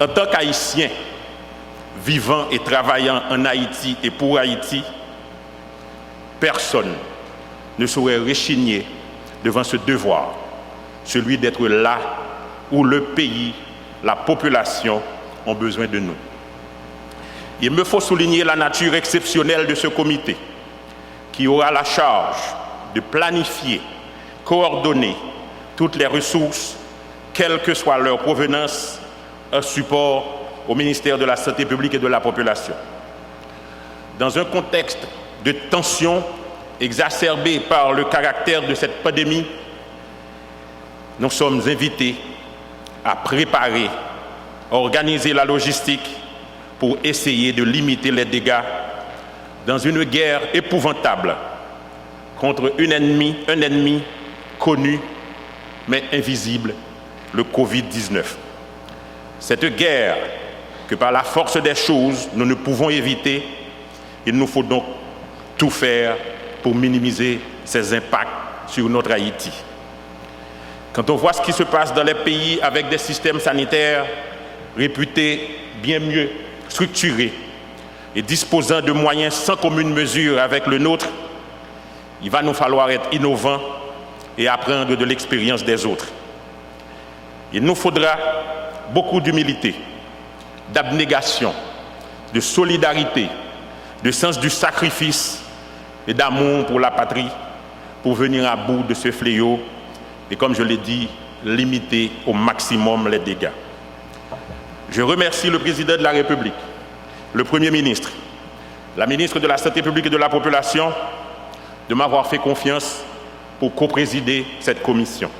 En tant qu'Haïtien, vivant et travaillant en Haïti et pour Haïti, personne ne saurait rechigner devant ce devoir, celui d'être là où le pays, la population ont besoin de nous. Il me faut souligner la nature exceptionnelle de ce comité qui aura la charge de planifier, coordonner toutes les ressources, quelle que soit leur provenance, un support au ministère de la Santé publique et de la population. Dans un contexte de tension exacerbée par le caractère de cette pandémie, nous sommes invités à préparer, organiser la logistique pour essayer de limiter les dégâts dans une guerre épouvantable contre un ennemi connu mais invisible, le Covid-19. Cette guerre que par la force des choses nous ne pouvons éviter, il nous faut donc tout faire pour minimiser ses impacts sur notre Haïti. Quand on voit ce qui se passe dans les pays avec des systèmes sanitaires réputés bien mieux structurés et disposant de moyens sans commune mesure avec le nôtre, il va nous falloir être innovants et apprendre de l'expérience des autres. Il nous faudra beaucoup d'humilité, d'abnégation, de solidarité, de sens du sacrifice et d'amour pour la patrie pour venir à bout de ce fléau et, comme je l'ai dit, limiter au maximum les dégâts. Je remercie le président de la République, le Premier ministre, la ministre de la Santé publique et de la Population de m'avoir fait confiance pour co-présider cette commission.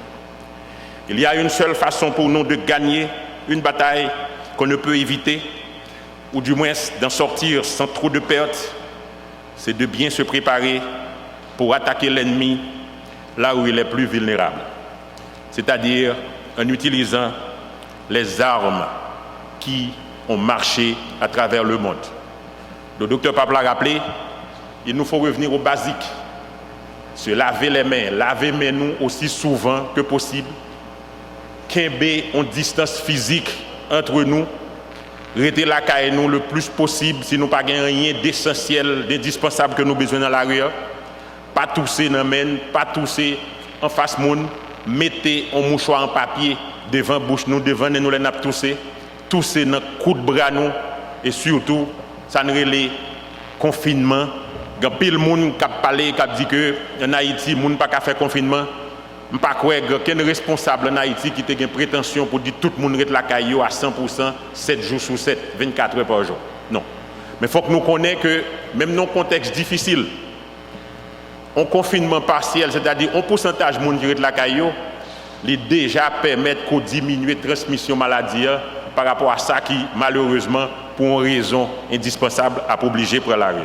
Il y a une seule façon pour nous de gagner une bataille qu'on ne peut éviter, ou du moins d'en sortir sans trop de pertes, c'est de bien se préparer pour attaquer l'ennemi là où il est plus vulnérable, c'est-à-dire en utilisant les armes qui ont marché à travers le monde. Le docteur Pape l'a rappelé, il nous faut revenir au basique, se laver les mains, laver les mains aussi souvent que possible, qu'aimer une distance physique entre nous, rester là qu'à nous le plus possible si nous n'avons pas rien d'essentiel, d'indispensable que nous avons besoin dans la rue, pas tousser dans les mains, pas tousser en face monde, mettez un mouchoir en papier devant bouche nous, devant nous les nappes tousser dans le coup de bras nous, et surtout, ça ne relève confinement. Il y a pile de monde qui a parlé, qui a dit que en Haïti, les gens ne peuvent pas faire confinement. Je ne sais pas qu'il y a un responsable en Haïti qui a une prétention pour dire que tout le monde est la caillou à 100%, 7 jours sur 7, 24 heures par jour. Non. Mais il faut que nous connaissions que même dans un contexte difficile, un confinement partiel, c'est-à-dire un pourcentage de monde qui est la caillou, il déjà permet qu'on diminue la transmission maladie par rapport à ça qui, malheureusement, pour une raison indispensable, a obligé pour la rue.